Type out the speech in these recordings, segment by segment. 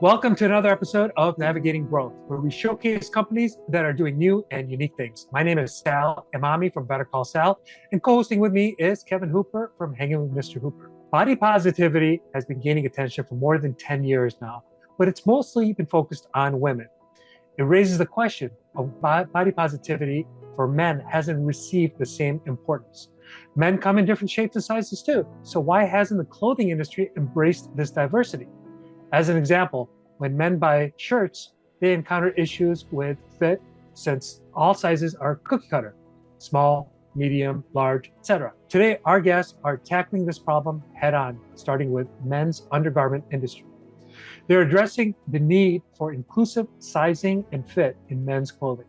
Welcome to another episode of Navigating Growth, where we showcase companies that are doing new and unique things. My name is Sal Imami from Better Call Sal, and co-hosting with me is Kevin Hooper from Hanging with Mr. Hooper. Body positivity has been gaining attention for more than 10 years now, but it's mostly been focused on women. It raises the question of body positivity for men hasn't received the same importance. Men come in different shapes and sizes too, so why hasn't the clothing industry embraced this diversity? As an example, when men buy shirts, they encounter issues with fit since all sizes are cookie cutter, small, medium, large, etc. Today, our guests are tackling this problem head on, starting with men's undergarment industry. They're addressing the need for inclusive sizing and fit in men's clothing.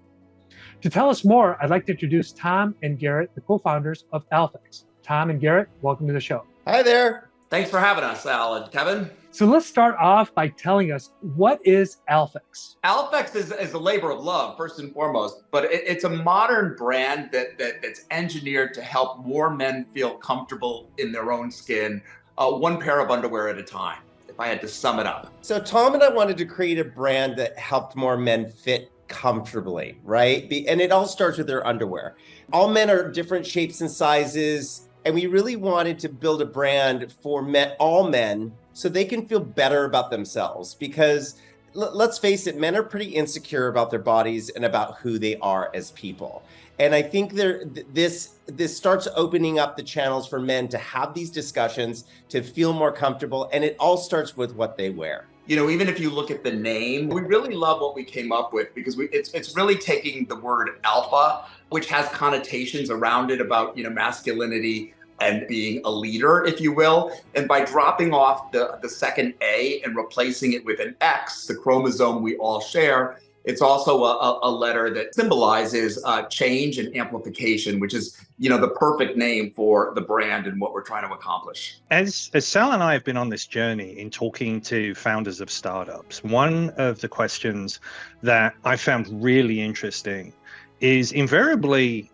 To tell us more, I'd like to introduce Tom and Garrett, the co-founders of AlphX. Tom and Garrett, welcome to the show. Hi there. Thanks for having us, Al and Kevin. So let's start off by telling us, what is AlphX? AlphX is a labor of love, first and foremost, but it's a modern brand that's engineered to help more men feel comfortable in their own skin, one pair of underwear at a time, if I had to sum it up. So Tom and I wanted to create a brand that helped more men fit comfortably, right? And it all starts with their underwear. All men are different shapes and sizes, and we really wanted to build a brand for all men, so they can feel better about themselves. Because let's face it, men are pretty insecure about their bodies and about who they are as people. And I think this starts opening up the channels for men to have these discussions, to feel more comfortable, and it all starts with what they wear. You know, even if you look at the name, we really love what we came up with, because it's really taking the word alpha, which has connotations around it about, masculinity and being a leader, if you will. And by dropping off the second A and replacing it with an X, the chromosome we all share, it's also a letter that symbolizes change and amplification, which is, the perfect name for the brand and what we're trying to accomplish. As Sal and I have been on this journey in talking to founders of startups, one of the questions that I found really interesting is invariably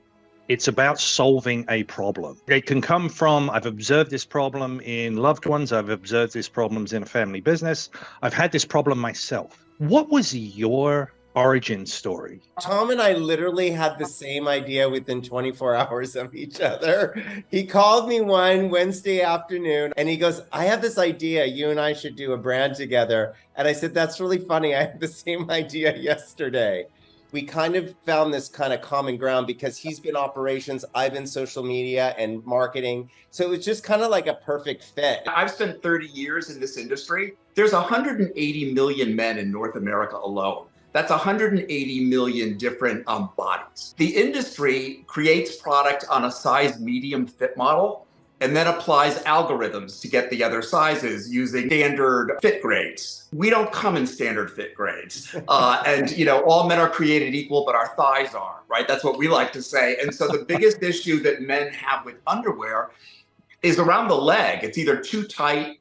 it's about solving a problem. It can come from, I've observed this problem in loved ones, I've observed these problems in a family business, I've had this problem myself. What was your origin story? Tom and I literally had the same idea within 24 hours of each other. He called me one Wednesday afternoon and he goes, I have this idea, you and I should do a brand together. And I said, that's really funny, I had the same idea yesterday. We kind of found this kind of common ground because he's been operations, I've been social media and marketing. So it's just kind of like a perfect fit. I've spent 30 years in this industry. There's 180 million men in North America alone. That's 180 million different bodies. The industry creates product on a size medium fit model and then applies algorithms to get the other sizes using standard fit grades. We don't come in standard fit grades. And all men are created equal, but our thighs are, right? That's what we like to say. And so the biggest issue that men have with underwear is around the leg. It's either too tight,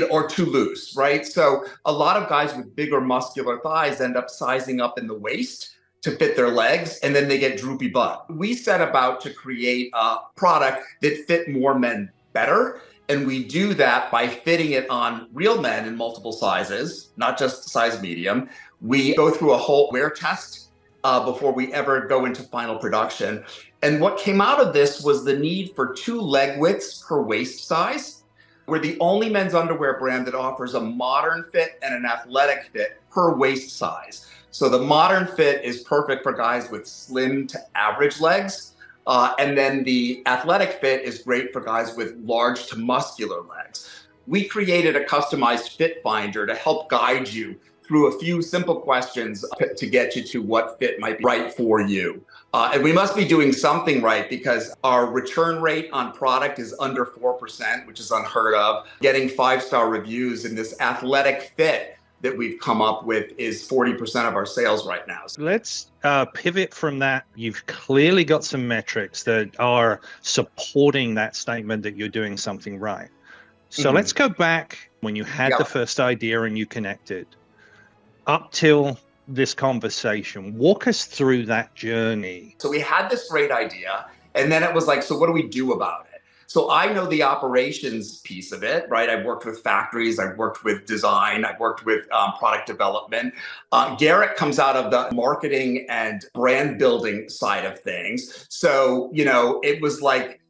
or too loose, right? So a lot of guys with bigger muscular thighs end up sizing up in the waist to fit their legs, and then they get droopy butt. We set about to create a product that fit more men better. And we do that by fitting it on real men in multiple sizes, not just size medium. We go through a whole wear test before we ever go into final production. And what came out of this was the need for 2 leg widths per waist size. We're the only men's underwear brand that offers a modern fit and an athletic fit per waist size. So the modern fit is perfect for guys with slim to average legs. And then the athletic fit is great for guys with large to muscular legs. We created a customized fit finder to help guide you through a few simple questions to get you to what fit might be right for you. And we must be doing something right, because our return rate on product is under 4%, which is unheard of. Getting 5-star reviews in this athletic fit that we've come up with is 40% of our sales right now. Let's pivot from that. You've clearly got some metrics that are supporting that statement that you're doing something right. So let's go back when you had the first idea and you connected. Up till this conversation, walk us through that journey. So we had this great idea, and then it was like, so what do we do about it? So I know the operations piece of it, right? I've worked with factories, I've worked with design, I've worked with product development. Garrett comes out of the marketing and brand building side of things. So, it was like,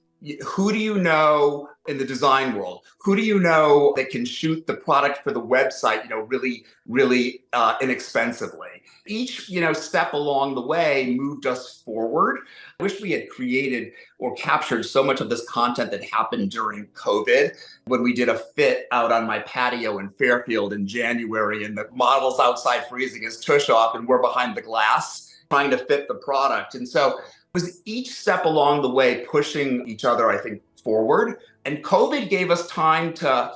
who do you know in the design world? Who do you know that can shoot the product for the website, really, really inexpensively? Each, step along the way moved us forward. I wish we had created or captured so much of this content that happened during COVID when we did a fit out on my patio in Fairfield in January, and the model's outside freezing his tush off and we're behind the glass trying to fit the product. And so was each step along the way pushing each other, I think, forward. And COVID gave us time to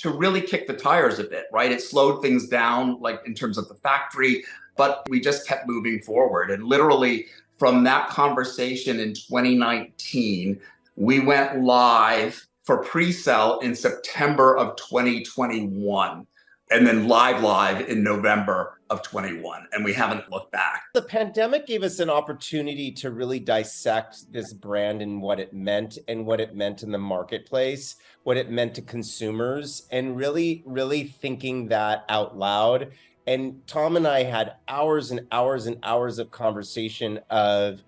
really kick the tires a bit, right? It slowed things down, like in terms of the factory, but we just kept moving forward. And literally from that conversation in 2019, we went live for pre-sale in September of 2021. And then live in November of 21. And we haven't looked back. The pandemic gave us an opportunity to really dissect this brand and what it meant in the marketplace, what it meant to consumers, and really, really thinking that out loud. And Tom and I had hours and hours and hours of conversation of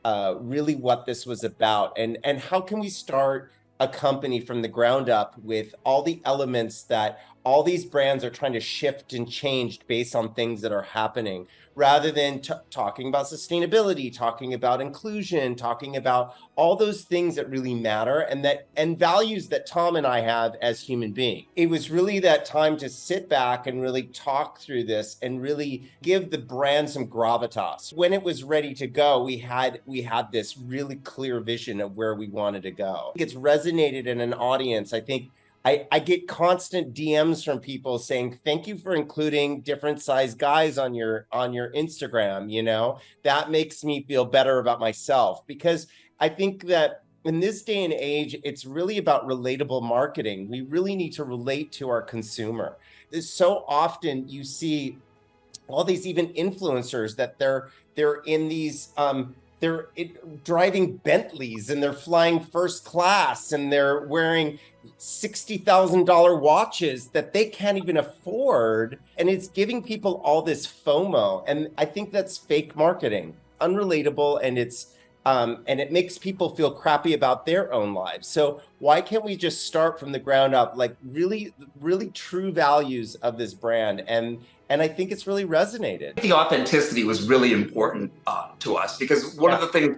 really what this was about and how can we start a company from the ground up with all the elements that all these brands are trying to shift and change based on things that are happening, rather than talking about sustainability, talking about inclusion, talking about all those things that really matter and values that Tom and I have as human beings. It was really that time to sit back and really talk through this and really give the brand some gravitas. When it was ready to go, we had this really clear vision of where we wanted to go. It's resonated in an audience. I think I get constant DMs from people saying, thank you for including different size guys on your Instagram. That makes me feel better about myself, because I think that in this day and age, it's really about relatable marketing. We really need to relate to our consumer. So often you see all these even influencers that they're in these, they're driving Bentleys and they're flying first class and they're wearing $60,000 watches that they can't even afford. And it's giving people all this FOMO. And I think that's fake marketing, unrelatable. And and it makes people feel crappy about their own lives. So why can't we just start from the ground up, like really, really true values of this brand? And I think it's really resonated. The authenticity was really important to us, because one of the things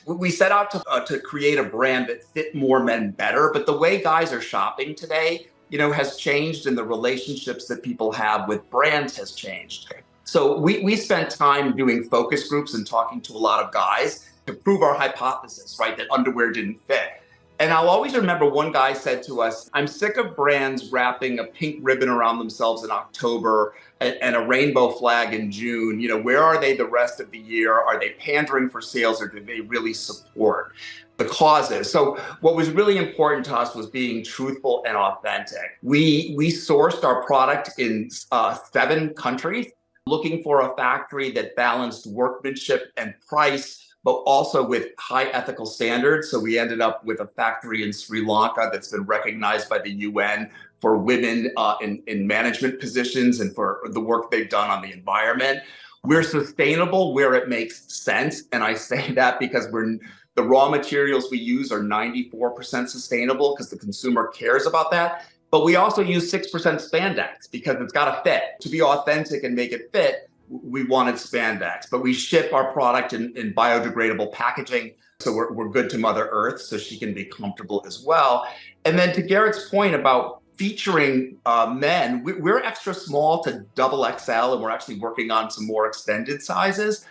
we set out to create a brand that fit more men better. But the way guys are shopping today, has changed, and the relationships that people have with brands has changed. So we spent time doing focus groups and talking to a lot of guys to prove our hypothesis, right, that underwear didn't fit. And I'll always remember one guy said to us, I'm sick of brands wrapping a pink ribbon around themselves in October and a rainbow flag in June. Where are they the rest of the year? Are they pandering for sales, or do they really support the causes? So what was really important to us was being truthful and authentic. We sourced our product in 7 countries, looking for a factory that balanced workmanship and price, but also with high ethical standards. So we ended up with a factory in Sri Lanka that's been recognized by the UN for women in management positions and for the work they've done on the environment. We're sustainable where it makes sense. And I say that because the raw materials we use are 94% sustainable, because the consumer cares about that. But we also use 6% spandex because it's got to fit. To be authentic and make it fit, we wanted spandex, but we ship our product in biodegradable packaging. So we're good to Mother Earth, so she can be comfortable as well. And then to Garrett's point about featuring men, we're extra small to double XL, and we're actually working on some more extended sizes.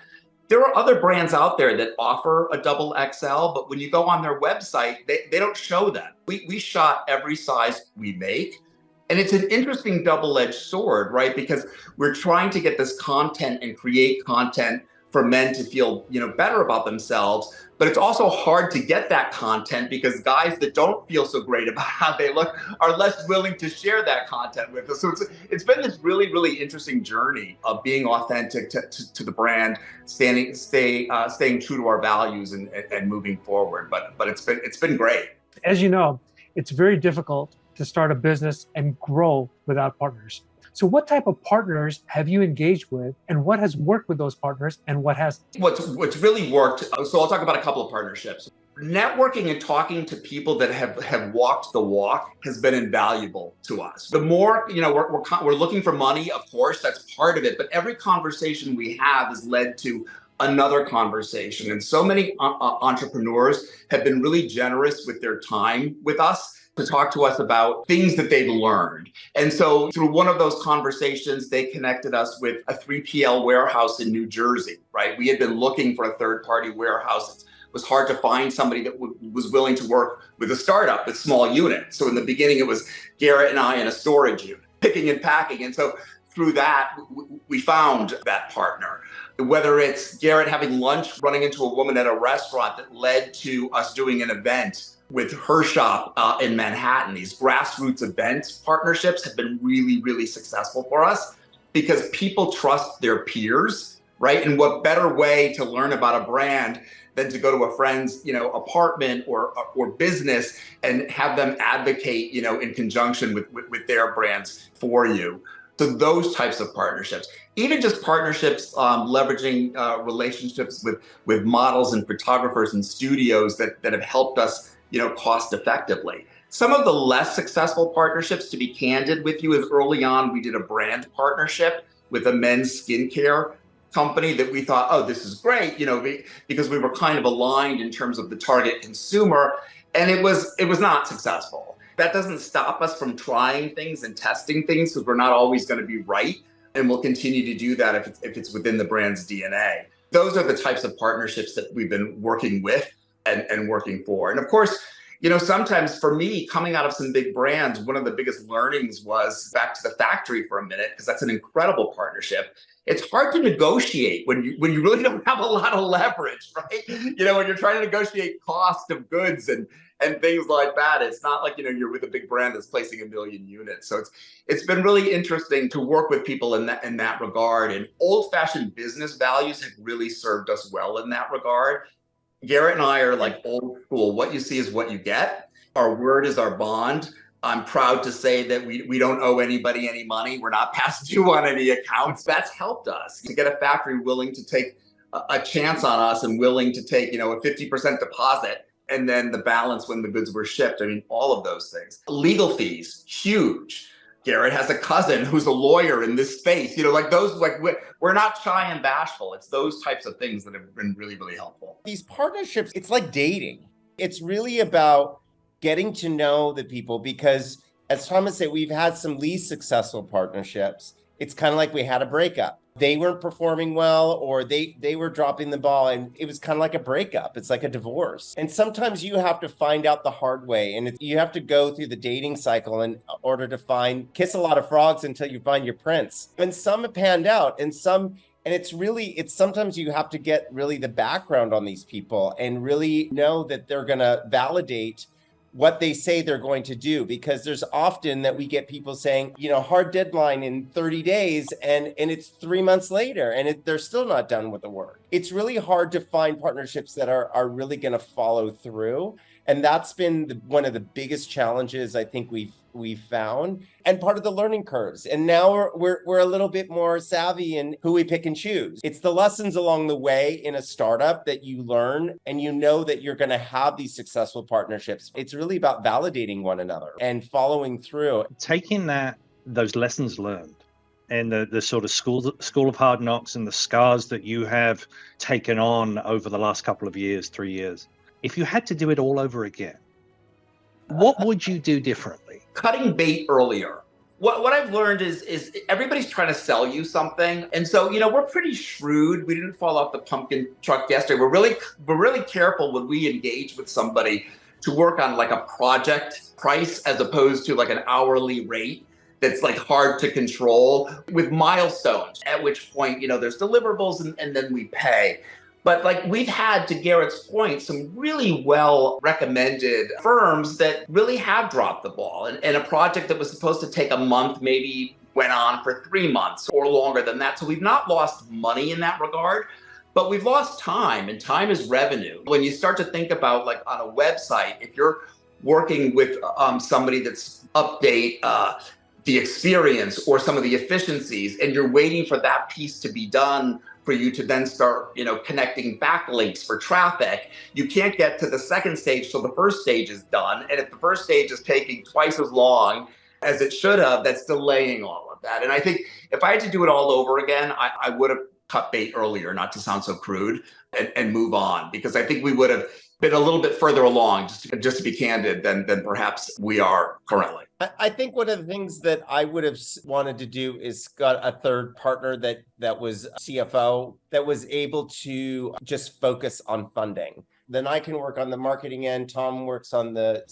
There are other brands out there that offer a double XL, but when you go on their website, they don't show that. We shot every size we make. And it's an interesting double-edged sword, right? Because we're trying to get this content and create content for men to feel, better about themselves. But it's also hard to get that content because guys that don't feel so great about how they look are less willing to share that content with us. So it's been this really, really interesting journey of being authentic to the brand, staying true to our values and moving forward. But it's been great. As you know, it's very difficult to start a business and grow without partners. So what type of partners have you engaged with, and what has worked with those partners and what hasn't? What's really worked, so I'll talk about a couple of partnerships. Networking and talking to people that have walked the walk has been invaluable to us. The more, we're looking for money, of course, that's part of it, but every conversation we have has led to another conversation. And so many entrepreneurs have been really generous with their time with us to talk to us about things that they've learned. And so through one of those conversations, they connected us with a 3PL warehouse in New Jersey, right? We had been looking for a third-party warehouse. It was hard to find somebody that was willing to work with a startup with small units. So in the beginning, it was Garrett and I in a storage unit, picking and packing. And so through that, we found that partner. Whether it's Garrett having lunch, running into a woman at a restaurant that led to us doing an event with her shop in Manhattan. These grassroots events partnerships have been really, really successful for us because people trust their peers, right? And what better way to learn about a brand than to go to a friend's, apartment or business and have them advocate, in conjunction with their brands for you. So those types of partnerships, even just partnerships, leveraging relationships with models and photographers and studios that have helped us, cost effectively. Some of the less successful partnerships, to be candid with you, is early on we did a brand partnership with a men's skincare company that we thought, oh, this is great, because we were kind of aligned in terms of the target consumer, and it was not successful. That doesn't stop us from trying things and testing things, because we're not always going to be right, and we'll continue to do that if it's within the brand's DNA. Those are the types of partnerships that we've been working with and working for. And of course, sometimes for me, coming out of some big brands, one of the biggest learnings was back to the factory for a minute, because that's an incredible partnership. It's hard to negotiate when you really don't have a lot of leverage, right? When you're trying to negotiate cost of goods and things like that. It's not like, you're with a big brand that's placing 1 million units. So it's been really interesting to work with people in that regard. And old-fashioned business values have really served us well in that regard. Garrett and I are like old school. What you see is what you get. Our word is our bond. I'm proud to say that we don't owe anybody any money. We're not past due on any accounts. That's helped us to get a factory willing to take a chance on us and willing to take, a 50% deposit and then the balance when the goods were shipped. I mean, all of those things. Legal fees, huge. Garrett has a cousin who's a lawyer in this space, we're not shy and bashful. It's those types of things that have been really, really helpful. These partnerships, it's like dating. It's really about getting to know the people, because as Thomas said, we've had some least successful partnerships. It's kind of like we had a breakup. They weren't performing well, or they were dropping the ball, and it was kind of like a breakup. It's like a divorce. And sometimes you have to find out the hard way, and you have to go through the dating cycle in order to kiss a lot of frogs until you find your prince. And some have panned out, and it's sometimes you have to get really the background on these people and really know that they're going to validate what they say they're going to do, because there's often that we get people saying, hard deadline in 30 days, and it's 3 months later and they're still not done with the work. It's really hard to find partnerships that are really going to follow through. And that's been one of the biggest challenges I think we've found, and part of the learning curves. And now we're a little bit more savvy in who we pick and choose. It's the lessons along the way in a startup that you learn, and that you're going to have these successful partnerships. It's really about validating one another and following through. Taking those lessons learned and the sort of school of hard knocks and the scars that you have taken on over the last couple of years, 3 years. If you had to do it all over again, what would you do differently? Cutting bait earlier. What I've learned is everybody's trying to sell you something. And so, we're pretty shrewd. We didn't fall off the pumpkin truck yesterday. We're really careful when we engage with somebody to work on like a project price as opposed to like an hourly rate that's like hard to control, with milestones, at which point, there's deliverables and then we pay. But like we've had, to Garrett's point, some really well recommended firms that really have dropped the ball. And a project that was supposed to take a month maybe went on for 3 months or longer than that. So we've not lost money in that regard, but we've lost time, and time is revenue. When you start to think about, like, on a website, if you're working with somebody that's update the experience or some of the efficiencies, and you're waiting for that piece to be done for you to then start, connecting backlinks for traffic. You can't get to the second stage till the first stage is done. And if the first stage is taking twice as long as it should have, that's delaying all of that. And I think if I had to do it all over again, I would have cut bait earlier, not to sound so crude, and move on, because I think we would have been a little bit further along, just to be candid, than perhaps we are currently. I think one of the things that I would have wanted to do is got a third partner that was CFO that was able to just focus on funding. Then I can work on the marketing end. Tom works on the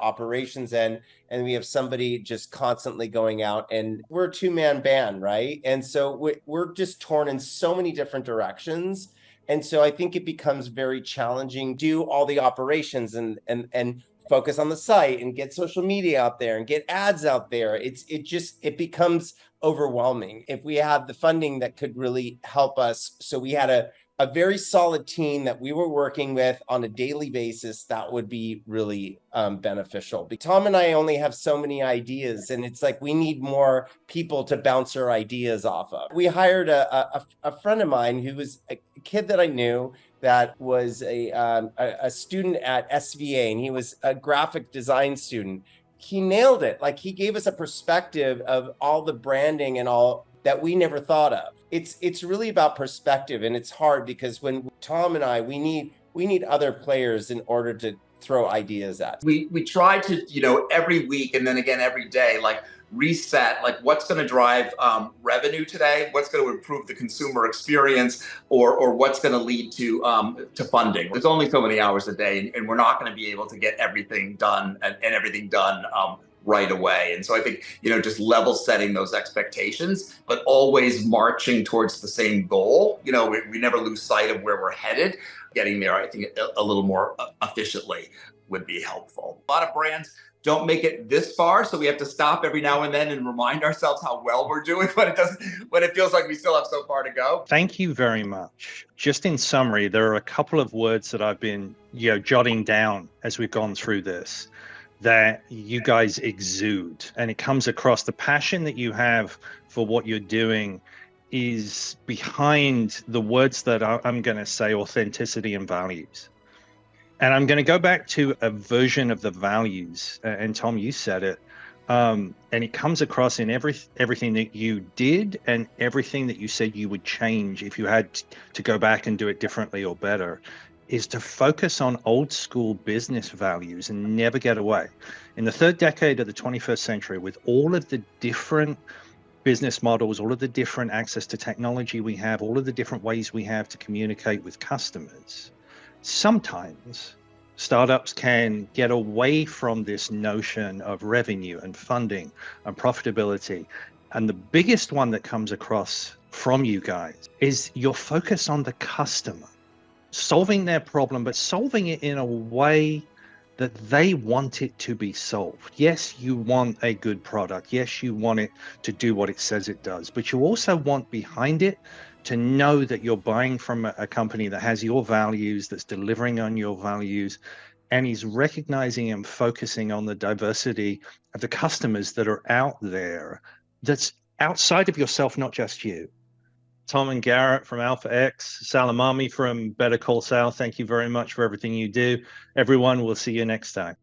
operations end, and we have somebody just constantly going out. And we're a two-man band, right? And so we're just torn in so many different directions. And so I think it becomes very challenging to do all the operations and focus on the site and get social media out there and get ads out there. It becomes overwhelming. If we had the funding that could really help us, so we had a very solid team that we were working with on a daily basis, that would be really beneficial. But Tom and I only have so many ideas, and it's like we need more people to bounce our ideas off of. We hired a friend of mine who was a kid that I knew that was a student at SVA, and he was a graphic design student. He nailed it. Like, he gave us a perspective of all the branding and all that we never thought of. It's really about perspective, and it's hard because when Tom and I, we need other players in order to throw ideas at. We try to, every week and then again every day, like, reset, like, what's going to drive revenue today, what's going to improve the consumer experience, or what's going to lead to funding. There's only so many hours a day, and we're not going to be able to get everything done and everything done right away. And so I think, just level setting those expectations, but always marching towards the same goal. We never lose sight of where we're headed. Getting there, I think, a little more efficiently would be helpful. A lot of brands don't make it this far, so we have to stop every now and then and remind ourselves how well we're doing when it feels like we still have so far to go. Thank you very much. Just in summary, there are a couple of words that I've been jotting down as we've gone through this that you guys exude, and it comes across. The passion that you have for what you're doing is behind the words that I'm going to say: authenticity and values. And I'm going to go back to a version of the values, and Tom, you said it, and it comes across in everything that you did and everything that you said you would change if you had to go back and do it differently or better, is to focus on old school business values and never get away. In the third decade of the 21st century, with all of the different business models, all of the different access to technology we have, all of the different ways we have to communicate with customers, sometimes startups can get away from this notion of revenue and funding and profitability. And the biggest one that comes across from you guys is your focus on the customer, solving their problem, but solving it in a way that they want it to be solved. Yes, you want a good product. Yes, you want it to do what it says it does, but you also want behind it to know that you're buying from a company that has your values, that's delivering on your values, and is recognizing and focusing on the diversity of the customers that are out there, that's outside of yourself, not just you. Tom and Garrett from AlphX, Sal Emami from Better Call Sal, thank you very much for everything you do. Everyone, we'll see you next time.